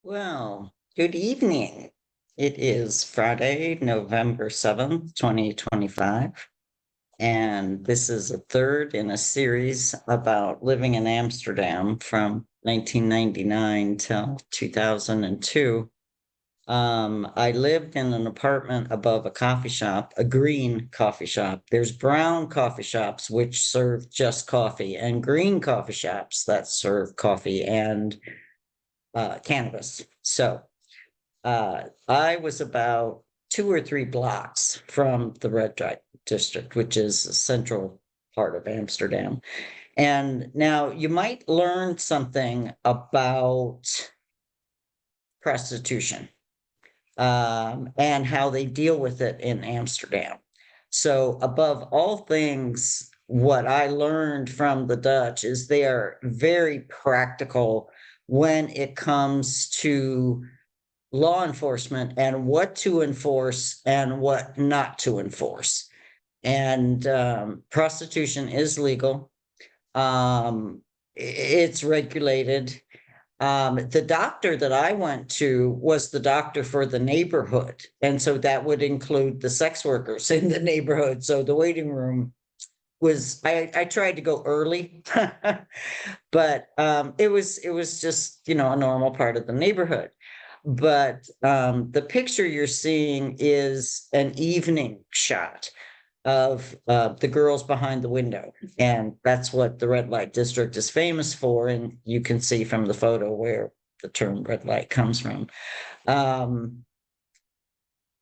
Well, good evening. It is Friday, November 7th, 2025, and this is a third in a series about living in Amsterdam from 1999 till 2002. I lived in an apartment above a coffee shop, a green coffee shop. There's brown coffee shops which serve just coffee, and green coffee shops that serve coffee and cannabis. I was about 2 or 3 blocks from the red light district, which is the central part of Amsterdam. And now you might learn something about prostitution and how they deal with it in Amsterdam. So, above all things, what I learned from the Dutch is they are very practical when it comes to law enforcement and what to enforce and what not to enforce. And prostitution is legal. It's regulated. The doctor that I went to was the doctor for the neighborhood. And so that would include the sex workers in the neighborhood. So the waiting room was, I tried to go early, but it was just, a normal part of the neighborhood. But the picture you're seeing is an evening shot of the girls behind the window. And that's what the red light district is famous for. And you can see from the photo where the term red light comes from. Um,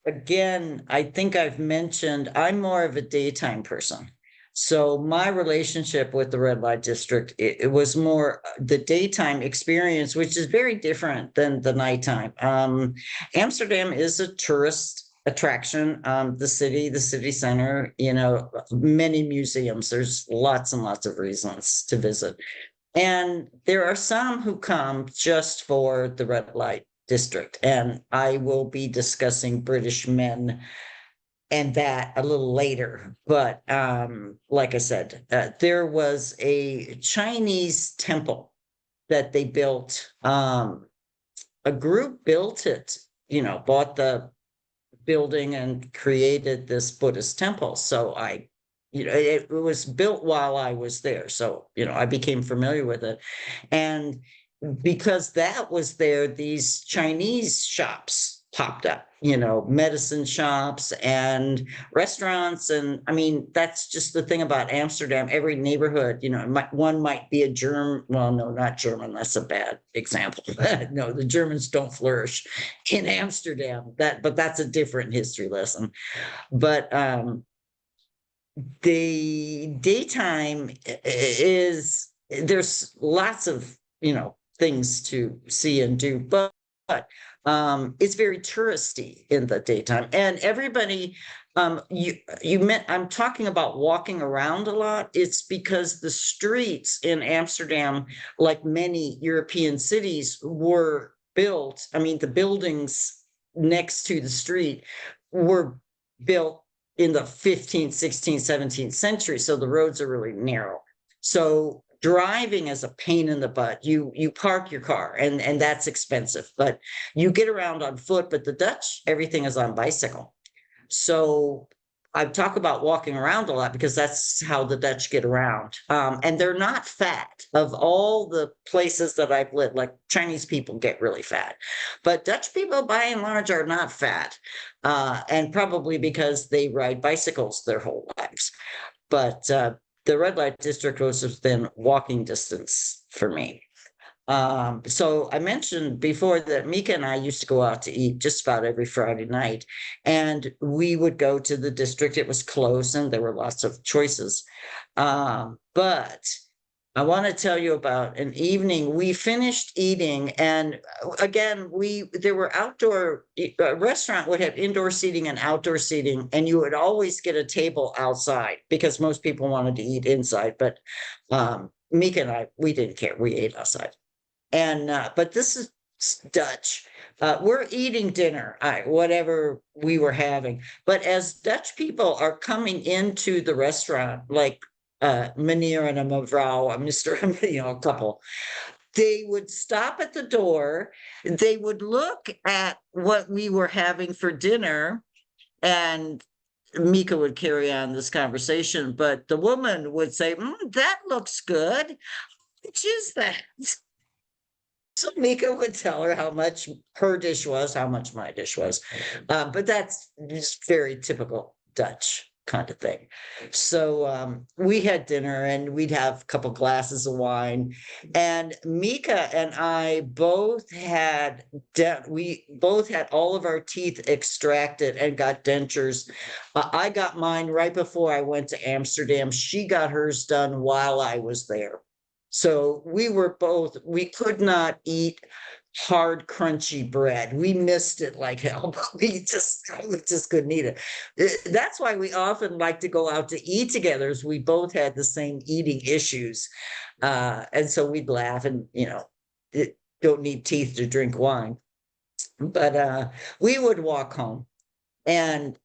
Again, I think I've mentioned I'm more of a daytime person. So my relationship with the red light district, it was more the daytime experience, which is very different than the nighttime. Amsterdam is a tourist attraction. The city center, many museums. There's lots and lots of reasons to visit. And there are some who come just for the red light district. And I will be discussing British men and that a little later. But like I said, there was a Chinese temple that they built. A group built it, bought the building and created this Buddhist temple. So it was built while I was there. So, I became familiar with it. And because that was there, these Chinese shops popped up, medicine shops and restaurants. And I mean, that's just the thing about Amsterdam. Every neighborhood, one might be a German. Well, no, not German. That's a bad example. No, the Germans don't flourish in Amsterdam. But that's a different history lesson. But the daytime is there's lots of things to see and do, but it's very touristy in the daytime, and everybody. You meant I'm talking about walking around a lot. It's because the streets in Amsterdam, like many European cities, were built. I mean, the buildings next to the street were built in the 15th, 16th, 17th century. So the roads are really narrow. So driving is a pain in the butt. You park your car and that's expensive, but you get around on foot. But the Dutch, everything is on bicycle. So I talk about walking around a lot because that's how the Dutch get around. And they're not fat. Of all the places that I've lived, like Chinese people get really fat, but Dutch people by and large are not fat. And probably because they ride bicycles their whole lives. But the red light district was within walking distance for me. So I mentioned before that Mika and I used to go out to eat just about every Friday night, and we would go to the district. It was close, and there were lots of choices. But I want to tell you about an evening we finished eating, and again, there were outdoor restaurant would have indoor seating and outdoor seating, and you would always get a table outside because most people wanted to eat inside. But Mika and I, we didn't care. We ate outside. And but this is Dutch. We're eating dinner, whatever we were having. But as Dutch people are coming into the restaurant, like meneer and a mevrouw, a Mr. A couple, They would stop at the door. They would look at what we were having for dinner, and Mika would carry on this conversation, but the woman would say, that looks good. Which is that? So Mika would tell her how much her dish was, how much my dish was. But that's just very typical Dutch kind of thing. So we had dinner and we'd have a couple glasses of wine. And Mika and I both had we both had all of our teeth extracted and got dentures. I got mine right before I went to Amsterdam. She got hers done while I was there. So we could not eat hard, crunchy bread. We missed it like hell, but we just couldn't eat it. That's why we often like to go out to eat together, as we both had the same eating issues. And so we'd laugh and, don't need teeth to drink wine. But we would walk home, and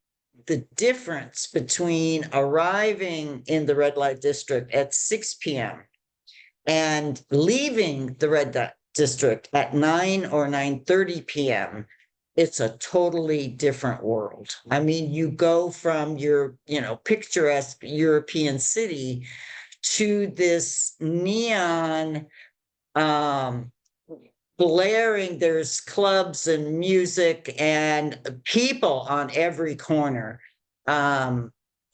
the difference between arriving in the red light district at 6 p.m. and leaving the red district at 9 or 9:30 p.m., it's a totally different world. I mean, you go from your, picturesque European city to this neon, blaring, there's clubs and music and people on every corner.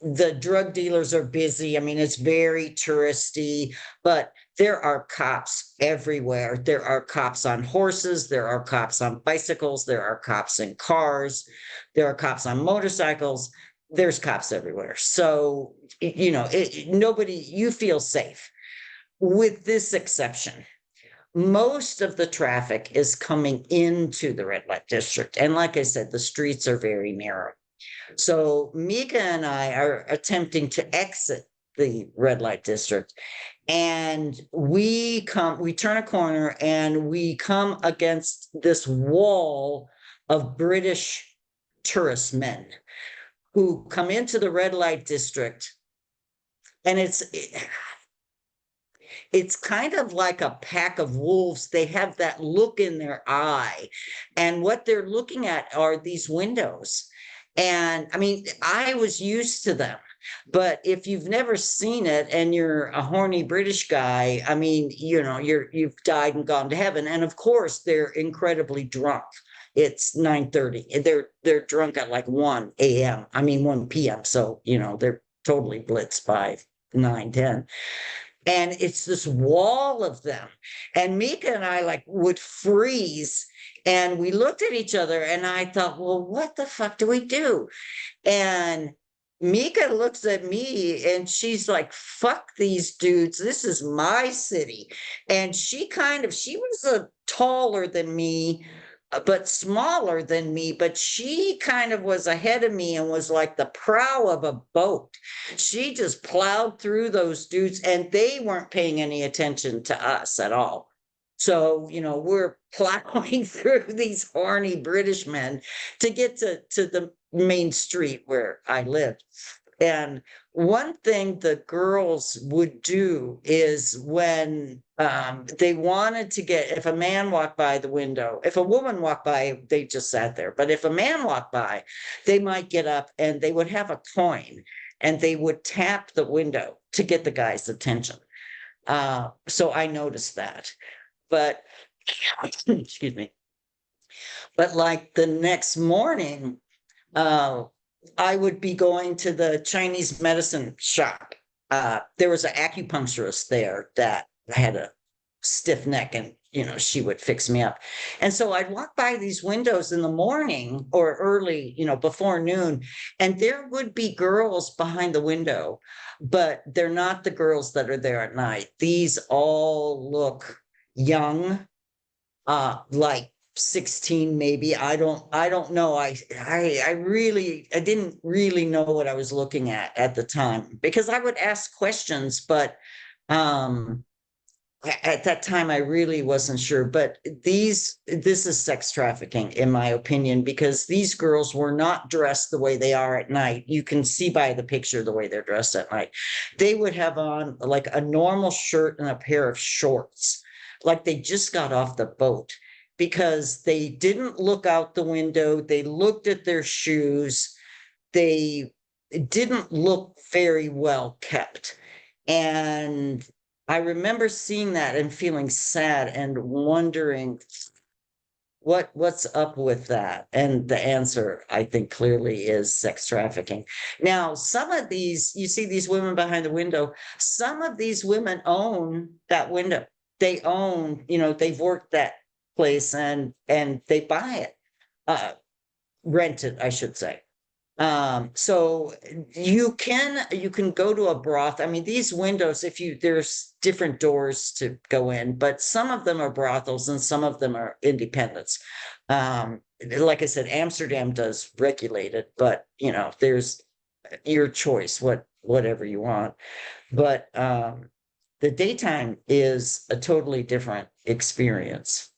The drug dealers are busy. I mean, it's very touristy, but there are cops everywhere. There are cops on horses. There are cops on bicycles. There are cops in cars. There are cops on motorcycles. There's cops everywhere. So, nobody, you feel safe, with this exception. Most of the traffic is coming into the red light district. And like I said, the streets are very narrow. So Mika and I are attempting to exit the red light district, and we turn a corner and we come against this wall of British tourist men who come into the red light district. And it's kind of like a pack of wolves. They have that look in their eye, and what they're looking at are these windows. And I mean, I was used to them, but if you've never seen it and you're a horny British guy, I mean, you've died and gone to heaven. And of course, they're incredibly drunk. It's 9:30. They're drunk at like 1 a.m. I mean, 1 p.m. So, they're totally blitzed by 9:10. And it's this wall of them. And Mika and I would freeze, and we looked at each other, and I thought, well, what the fuck do we do? And Mika looks at me and she's like, fuck these dudes. This is my city. And she was taller than me, but smaller than me, but she kind of was ahead of me and was like the prow of a boat. She just plowed through those dudes, and they weren't paying any attention to us at all. So, we're plowing through these horny British men to get to the main street where I lived. And one thing the girls would do is when they wanted to if a man walked by the window, if a woman walked by, they just sat there. But if a man walked by, they might get up and they would have a coin and they would tap the window to get the guy's attention. So I noticed that. But, excuse me. But like the next morning, I would be going to the Chinese medicine shop. There was an acupuncturist there that I had a stiff neck, and she would fix me up. And so I'd walk by these windows in the morning or early, before noon, and there would be girls behind the window, but they're not the girls that are there at night. These all look young, like 16 maybe. I don't know. I didn't really know what I was looking at the time, because I would ask questions, but at that time I really wasn't sure. But this is sex trafficking, in my opinion, because these girls were not dressed the way they are at night. You can see by the picture the way they're dressed at night. They would have on like a normal shirt and a pair of shorts. like they just got off the boat because they didn't look out the window. They looked at their shoes. They didn't look very well kept. And I remember seeing that and feeling sad and wondering what's up with that. And the answer, I think, clearly is sex trafficking. Now, some of these, you see these women behind the window, some of these women own that window. They own, they've worked that place and they buy it, rent it, I should say. So you can go to a broth. I mean, these windows, there's different doors to go in, but some of them are brothels and some of them are independents. Like I said, Amsterdam does regulate it, but there's your choice, whatever you want. But the daytime is a totally different experience.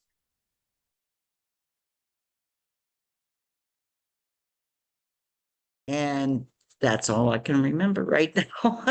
And that's all I can remember right now.